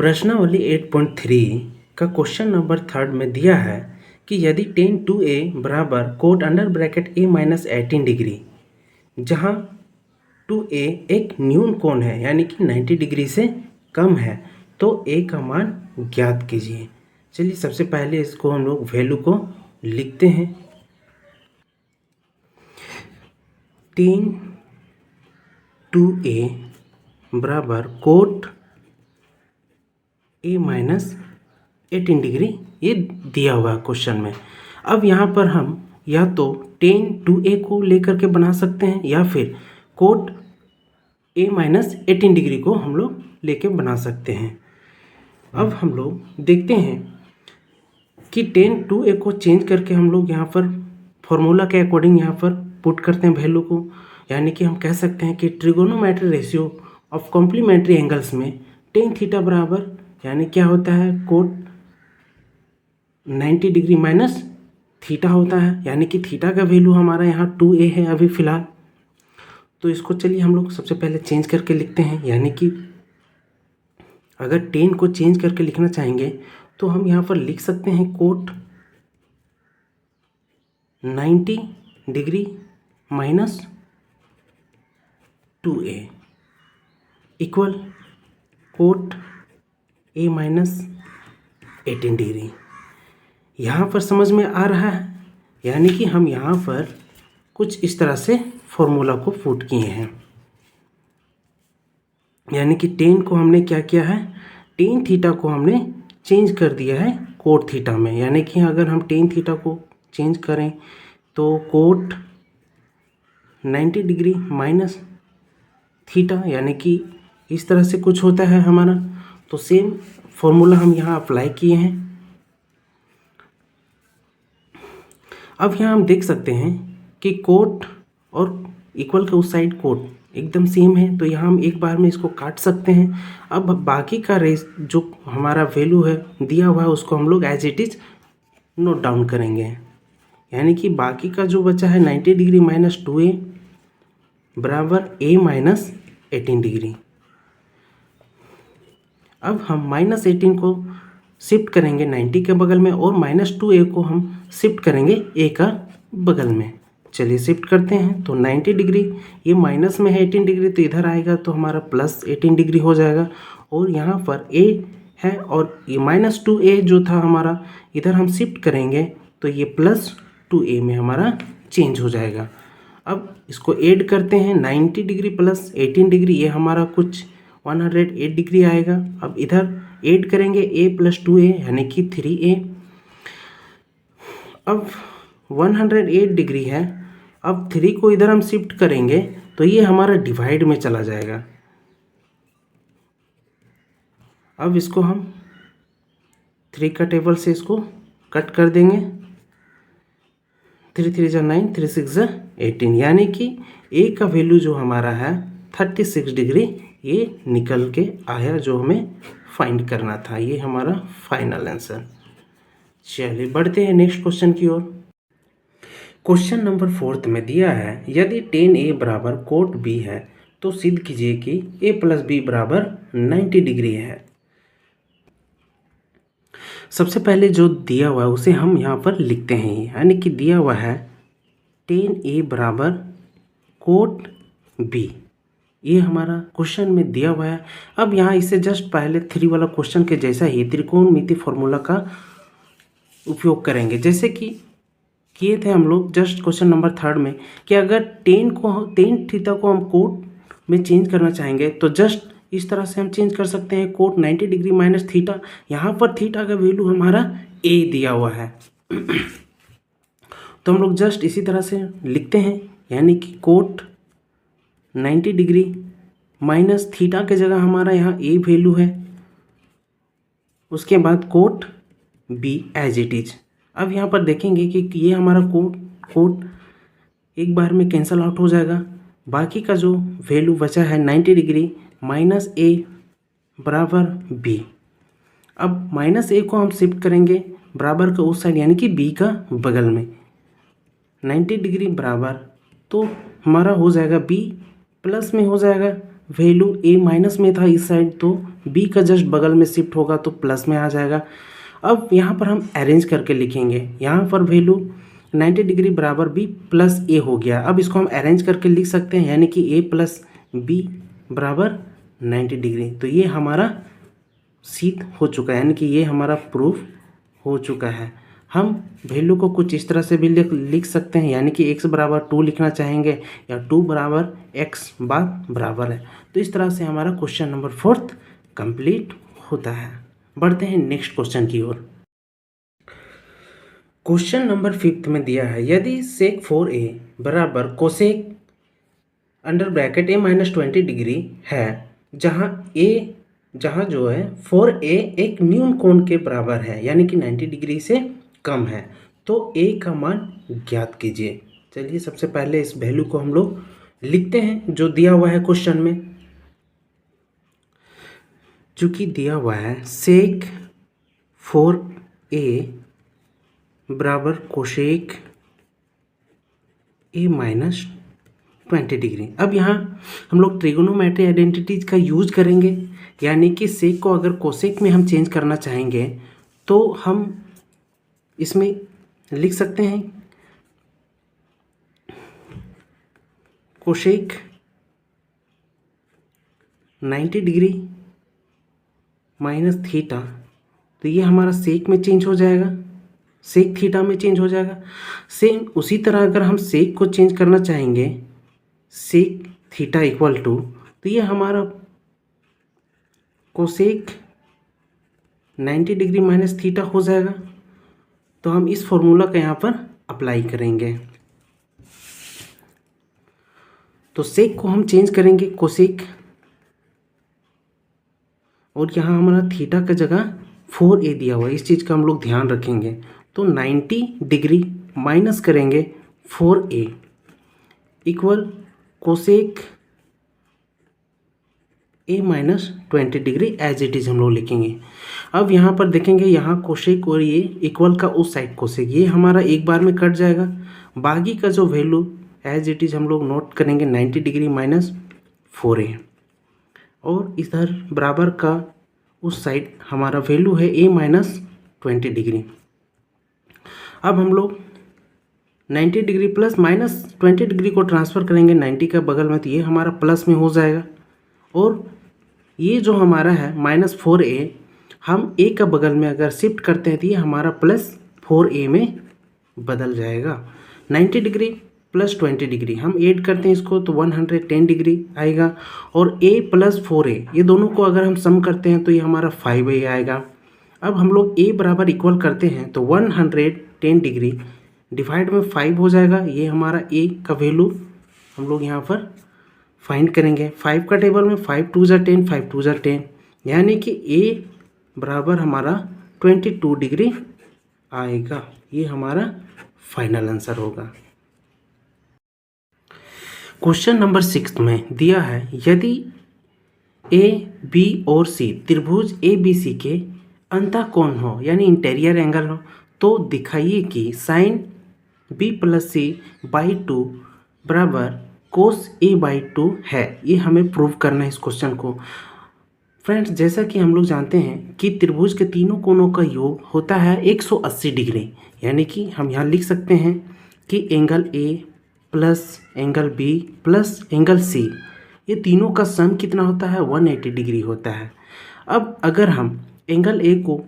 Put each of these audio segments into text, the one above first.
प्रश्नावली 8.3 का question number 3 में दिया है कि यदि tan 2a बराबर cot under bracket a minus 18 degree, जहाँ 2a एक न्यून कोण है यानी कि 90 डिग्री से कम है, तो a का मान ज्ञात कीजिए। चलिए सबसे पहले इसको हम लोग वैल्यू को लिखते हैं। tan 2a बराबर कोट a माइनस 18 डिग्री, ये दिया हुआ है क्वेश्चन में। अब यहाँ पर हम या तो tan 2a को लेकर के बना सकते हैं या फिर कोट a माइनस 18 डिग्री को हम लोग लेके बना सकते हैं। अब हम लोग देखते हैं कि tan 2a को चेंज करके हम लोग यहाँ पर फॉर्मूला के अकॉर्डिंग यहाँ पर पुट करते हैं वैल्यू को, यानी कि हम कह सकते हैं कि trigonometry ratio of complementary angles में tan थीटा बराबर यानी क्या होता है कोट 90 डिग्री माइनस थीटा होता है, यानी कि थीटा का वैल्यू हमारा यहाँ 2a है अभी फ़िलहाल। तो इसको चलिए हम लोग सबसे पहले चेंज करके लिखते हैं, यानी कि अगर tan को चेंज करके लिखना चाहेंगे तो हम यहाँ पर लिख सकते हैं cot 90 degree minus 2a equal cot a minus 18 degree. यहाँ पर समझ में आ रहा है, यानी कि हम यहाँ पर कुछ इस तरह से फॉर्मूला को पुट किए हैं, यानी कि tan को हमने क्या किया है, tan थीटा को हमने चेंज कर दिया है कोट थीटा में, यानी कि अगर हम tan थीटा को चेंज करें तो कोट 90 डिग्री माइनस थीटा, यानी कि इस तरह से कुछ होता है हमारा। तो सेम फॉर्मूला हम यहाँ अप्लाई किए हैं। अब यहाँ हम देख सकते हैं कि कोट और इक्वल के उस साइड कोट एकदम सेम है, तो यहाँ हम एक बार में इसको काट सकते हैं। अब बाकी का रेस जो हमारा वैल्यू है दिया हुआ है उसको हम लोग as it is note down करेंगे, यानी कि बाकी का जो बचा है 90 डिग्री माइनस 2a बराबर a माइनस 18 डिग्री। अब हम माइनस 18 को शिफ्ट करेंगे 90 के बगल में और माइनस 2a को हम शिफ्ट करेंगे a का बगल में। चलिए शिफ्ट करते हैं, तो 90 डिग्री ये माइनस में है 18 डिग्री, तो इधर आएगा तो हमारा प्लस 18 डिग्री हो जाएगा। और यहाँ पर a है और ये माइनस 2a जो था हमारा इधर हम शिफ्ट करेंगे तो ये प्लस 2a में हमारा चेंज हो जाएगा। अब इसको ऐड करते हैं, 90 डिग्री प्लस 18 डिग्री ये हमारा कुछ 108 डिग्री आएगा। अब इधर ऐड करेंगे a प्लस 2a यानी कि 3a। अब 108 डिग्री है, अब 3 को इधर हम शिफ्ट करेंगे तो ये हमारा डिवाइड में चला जाएगा। अब इसको हम 3 का टेबल से इसको कट कर देंगे, 3 3 जा 9, 3 6 जा 18, यानी कि a का वैल्यू जो हमारा है 36 डिग्री ये निकल के आया जो हमें फाइंड करना था। ये हमारा फाइनल आंसर। चलिए बढ़ते हैं नेक्स्ट क्वेश्चन की ओर। क्वेश्चन नंबर 4 में दिया है यदि tan a बराबर कोट b है तो सिद्ध कीजिए कि a प्लस b बराबर 90 डिग्री है। सबसे पहले जो दिया हुआ है उसे हम यहाँ पर लिखते हैं, यानी कि दिया हुआ है tan a बराबर कोट b, ये हमारा क्वेश्चन में दिया हुआ है। अब यहाँ इसे जस्ट पहले 3 वाला क्वेश्चन के जैसा ही त्रिकोणमिति फॉर्मूला का उपयोग करेंगे, जैसे कि किए थे हम लोग जस्ट क्वेश्चन नंबर 3 में कि अगर tan थीटा को हम कोट में चेंज करना चाहेंगे तो जस्ट इस तरह से हम चेंज कर सकते हैं, कोट 90 डिग्री माइनस थीटा। यहाँ पर थीटा का वैल्यू हमारा a दिया हुआ है तो हम लोग जस्ट इसी तरह से लिखते हैं, यानी कि कोट 90 डिग्री माइनस थीटा के जगह हमारा यहाँ a वैल्यू है, उसके बाद cot b as it is. अब यहाँ पर देखेंगे कि ये हमारा कोट एक बार में कैंसल आउट हो जाएगा, बाकी का जो वैल्यू बचा है 90 डिग्री माइनस a बराबर b। अब माइनस a को हम शिफ्ट करेंगे बराबर का उस साइड यानी कि b का बगल में, 90 डिग्री बराबर तो हमारा हो जाएगा b प्लस में हो जाएगा वैल्यू ए माइनस में था इस साइड, तो बी का जस्ट बगल में शिफ्ट होगा तो प्लस में आ जाएगा। अब यहाँ पर हम अरेंज करके लिखेंगे, यहाँ पर वैल्यू 90 डिग्री बराबर बी प्लस ए हो गया। अब इसको हम अरेंज करके लिख सकते हैं, यानी कि ए प्लस बी बराबर 90 डिग्री। तो ये हमारा सिद्ध हो चुका है, यानी कि ये हमारा प्रूफ हो चुका है। हम वैल्यू को कुछ इस तरह से भी लिख सकते हैं, यानी कि x बराबर 2 लिखना चाहेंगे या 2 बराबर x बार बराबर है। तो इस तरह से हमारा क्वेश्चन नंबर 4 कंप्लीट होता है। बढ़ते हैं नेक्स्ट क्वेश्चन की ओर। क्वेश्चन नंबर 5 में दिया है, यदि सेक 4a बराबर cosec under bracket a minus 20 degree है, जहाँ जो है 4a एक न्यून कोण के बराबर है, यानी कि 90 डिग्री से कम है, तो a का मान ज्ञात कीजिए। चलिए सबसे पहले इस वैल्यू को हम लोग लिखते हैं जो दिया हुआ है क्वेश्चन में। चूँकि दिया हुआ है सेक 4a बराबर कोसेक a माइनस 20 डिग्री। अब यहाँ हम लोग ट्रिगोनोमेट्री आइडेंटिटीज का यूज करेंगे, यानी कि सेक को अगर कोसेक में हम चेंज करना चाहेंगे तो हम इसमें लिख सकते हैं कोसेक 90 डिग्री माइनस थीटा, तो ये हमारा सेक में चेंज हो जाएगा, सेक थीटा में चेंज हो जाएगा। सेम उसी तरह अगर हम सेक को चेंज करना चाहेंगे सेक थीटा इक्वल टू, तो ये हमारा कोसेक 90 डिग्री माइनस थीटा हो जाएगा। तो हम इस फॉर्मूला का यहाँ पर अप्लाई करेंगे, तो सेक को हम चेंज करेंगे कोसेक, और यहाँ हमारा थीटा का जगह 4a दिया हुआ है, इस चीज़ का हम लोग ध्यान रखेंगे। तो 90 डिग्री माइनस करेंगे 4a equal cosec a minus 20 degree as it is हम लोग लिखेंगे। अब यहाँ पर देखेंगे, यहाँ कोसेक और ये इक्वल का उस साइड कोसेक, ये हमारा एक बार में कट जाएगा। बाकी का जो वैल्यू एज इट इज़ हम लोग नोट करेंगे 90 डिग्री माइनस 4a, और इधर बराबर का उस साइड हमारा वैल्यू है a माइनस 20 डिग्री। अब हम लोग 90 डिग्री प्लस माइनस 20 डिग्री को ट्रांसफ़र करेंगे 90 का बगल में, तो ये हमारा प्लस में हो जाएगा, और ये जो हमारा है माइनस 4a हम a का बगल में अगर शिफ्ट करते हैं तो ये हमारा प्लस 4a में बदल जाएगा। 90 डिग्री प्लस 20 डिग्री हम ऐड करते हैं इसको तो 110 डिग्री आएगा, और a प्लस 4a ये दोनों को अगर हम सम करते हैं तो ये हमारा 5a आएगा। अब हम लोग a बराबर इक्वल करते हैं तो 110 डिग्री डिवाइड में 5 हो जाएगा, ये हमारा a का वैल्यू हम लोग यहाँ पर फाइंड करेंगे। 5 का टेबल में 5 2 ज़ा 10, 5 2 ज़ा 10, यानी कि a बराबर हमारा 22 डिग्री आएगा। ये हमारा फाइनल आंसर होगा। क्वेश्चन नंबर 6 में दिया है, यदि a b और c त्रिभुज ABC के अंतःकोण हो, यानी इंटीरियर एंगल हो, तो दिखाइए कि sine b plus c by 2 बराबर कोस a बाई 2 है। ये हमें प्रूव करना है इस क्वेश्चन को। फ्रेंड्स, जैसा कि हम लोग जानते हैं कि त्रिभुज के तीनों कोणों का योग होता है 180 डिग्री, यानी कि हम यहाँ लिख सकते हैं कि angle a plus angle b plus angle c, ये तीनों का सम कितना होता है 180 डिग्री होता है। अब अगर हम एंगल a को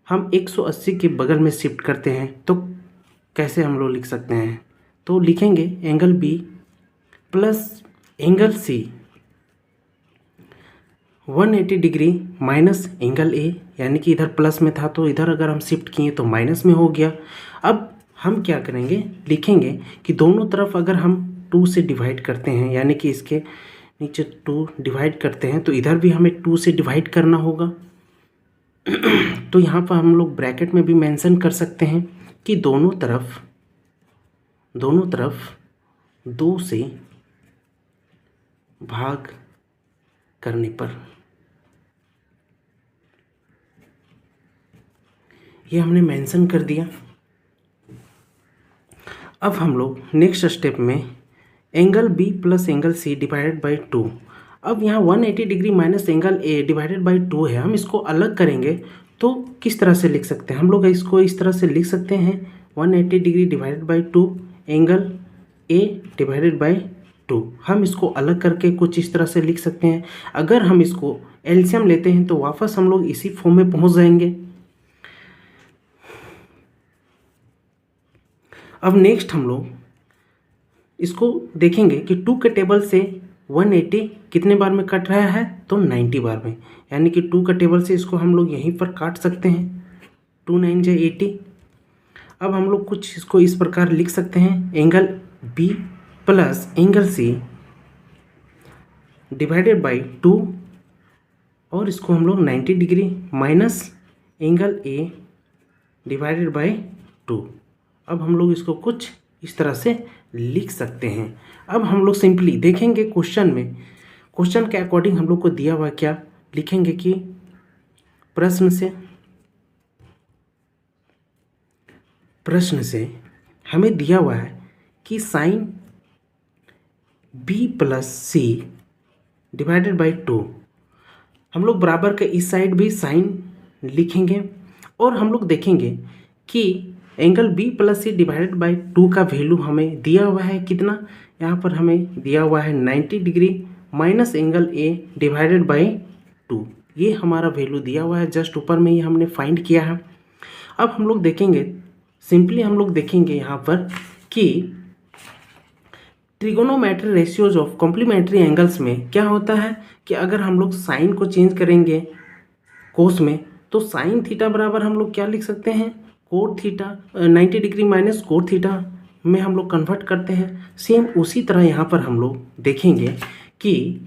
हम 180 के बगल में शिफ्ट करते हैं तो कैसे हम लोग लिख सकते हैं, तो लिखेंगे angle b plus angle c 180 degree minus angle a, यानी कि इधर प्लस में था तो इधर अगर हम शिफ्ट किए तो माइनस में हो गया। अब हम क्या करेंगे, लिखेंगे कि दोनों तरफ अगर हम 2 से डिवाइड करते हैं, यानी कि इसके नीचे 2 डिवाइड करते हैं तो इधर भी हमें 2 से डिवाइड करना होगा। तो यहाँ पर हम लोग ब्रैकेट में भी मेंशन कर सकते हैं कि दोनों तरफ 2 से भाग करने पर, ये हमने मेंशन कर दिया। अब हम लोग नेक्स्ट स्टेप में angle b plus angle c divided by 2, अब यहाँ 180 degree minus angle A divided by 2 है, हम इसको अलग करेंगे तो किस तरह से लिख सकते हैं? हम लोग इसको इस तरह से लिख सकते हैं 180 degree divided by 2 angle A divided by 2। हम इसको अलग करके कुछ इस तरह से लिख सकते हैं। अगर हम इसको एलसीएम लेते हैं तो वापस हम लोग इसी फॉर्म में पहुंच जाएंगे। अब नेक्स्ट हम लोग इसको देखेंगे कि 2 के टेबल से 180 कितने बार में कट रहा है, तो 90 बार में, यानी कि 2 का टेबल से इसको हम लोग यहीं पर काट सकते हैं, 2 9 जा 80। अब हम लोग कुछ इसको इस प्रकार लिख सकते हैं, angle B plus angle C divided by 2, और इसको हम लोग 90 degree minus angle A divided by 2। अब हम लोग इसको कुछ इस तरह से लिख सकते हैं। अब हम लोग सिंपली देखेंगे क्वेश्चन में, क्वेश्चन के अकॉर्डिंग हम लोग को दिया हुआ क्या लिखेंगे कि प्रश्न से हमें दिया हुआ है कि sine B plus C divided by 2। हम लोग बराबर के इस साइड भी साइन लिखेंगे और हम लोग देखेंगे कि angle B plus C divided by 2 का वैल्यू हमें दिया हुआ है कितना, यहाँ पर हमें दिया हुआ है 90 degree minus angle A divided by 2। ये हमारा वैल्यू दिया हुआ है, जस्ट ऊपर में ही हमने फाइंड किया है। अब हम लोग देखेंगे, सिंपली हम लोग देखेंगे यहाँ पर कि trigonometry ratios of complementary angles में क्या होता है कि अगर हम लोग साइन को चेंज करेंगे कोस में, तो साइन थीटा बराबर हम लोग क्या लिख सकते हैं, cot theta, 90 degree minus cot theta में हम लोग कन्वर्ट करते हैं। सेम उसी तरह यहाँ पर हम लोग देखेंगे कि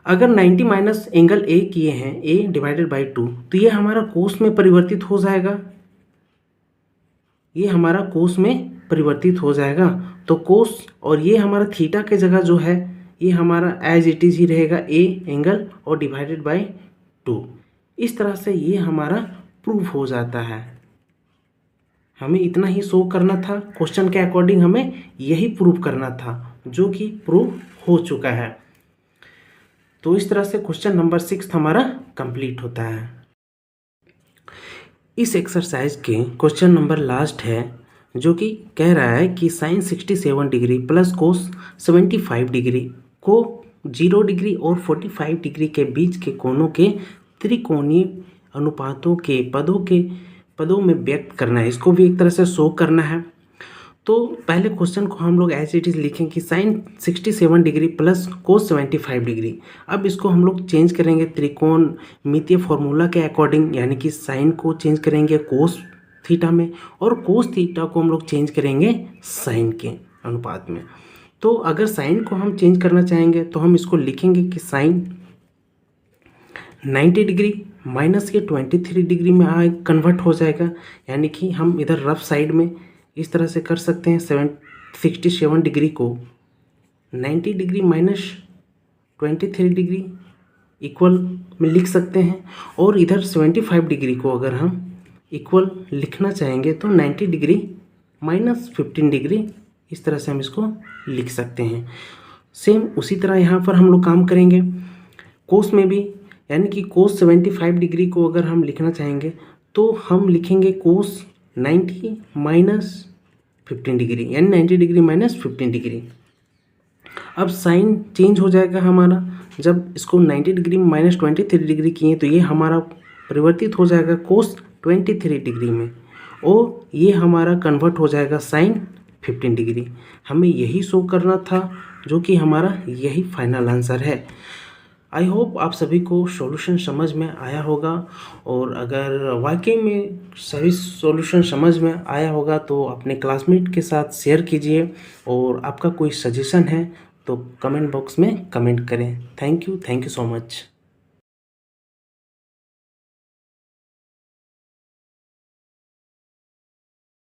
अगर 90 माइनस एंगल ए किए हैं ए डिवाइडेड बाई 2, तो ये हमारा कोस में परिवर्तित हो जाएगा, ये हमारा कोस में परिवर्तित हो जाएगा। तो कोस और ये हमारा थीटा के जगह जो है ये हमारा एज इट इज ही रहेगा ए एंगल और डिवाइडेड बाई 2। इस तरह से ये हमारा प्रूफ हो जाता है। हमें इतना ही शो करना था, क्वेश्चन के अकॉर्डिंग हमें यही प्रूफ करना था, जो कि प्रूफ हो चुका है। तो इस तरह से क्वेश्चन नंबर 6 हमारा कंप्लीट होता है। इस एक्सरसाइज के क्वेश्चन नंबर लास्ट है, जो कि कह रहा है कि sine 67 degree plus cos 75 degree को 0 डिग्री और 45 डिग्री के बीच के कोणों के त्रिकोणीय अनुपातों के पदों में व्यक्त करना है। इसको भी एक तरह से शो करना है। तो पहले क्वेश्चन को हम लोग एज इट इज़ लिखें कि sine 67 degree plus cos 75 degree. अब इसको हम लोग चेंज करेंगे त्रिकोणमितीय फॉर्मूला के अकॉर्डिंग, यानी कि साइन को चेंज करेंगे कोस थीटा में और कोस थीटा को हम लोग चेंज करेंगे साइन के अनुपात में। तो अगर साइन को हम चेंज करना चाहेंगे तो हम इसको लिखेंगे कि साइन 90 डिग्री माइनस के 23 डिग्री में कन्वर्ट हो जाएगा, यानी कि हम इधर रफ साइड में इस तरह से कर सकते हैं। 67 डिग्री को 90 डिग्री माइनस 23 डिग्री इक्वल में लिख सकते हैं, और इधर 75 डिग्री को अगर हम इक्वल लिखना चाहेंगे तो 90 डिग्री माइनस 15 डिग्री, इस तरह से हम इसको लिख सकते हैं। सेम उसी तरह यहाँ पर हम लोग काम करेंगे कोस में भी, यानी कि कोस 75 डिग्री को अगर हम लिखना चाहेंगे तो हम लिखेंगे कोस 90 माइनस 15 डिग्री, यानी 90 डिग्री माइनस 15 डिग्री। अब साइन चेंज हो जाएगा हमारा, जब इसको 90 डिग्री माइनस 23 डिग्री किए तो ये हमारा परिवर्तित हो जाएगा कोस 23 डिग्री में, और ये हमारा कन्वर्ट हो जाएगा साइन 15 डिग्री। हमें यही शो करना था, जो कि हमारा यही फाइनल आंसर है। आई होप आप सभी को सॉल्यूशन समझ में आया होगा, और अगर वाकई में सही सॉल्यूशन समझ में आया होगा तो अपने क्लासमेट के साथ शेयर कीजिए, और आपका कोई सजेशन है तो कमेंट बॉक्स में कमेंट करें। Thank you so much.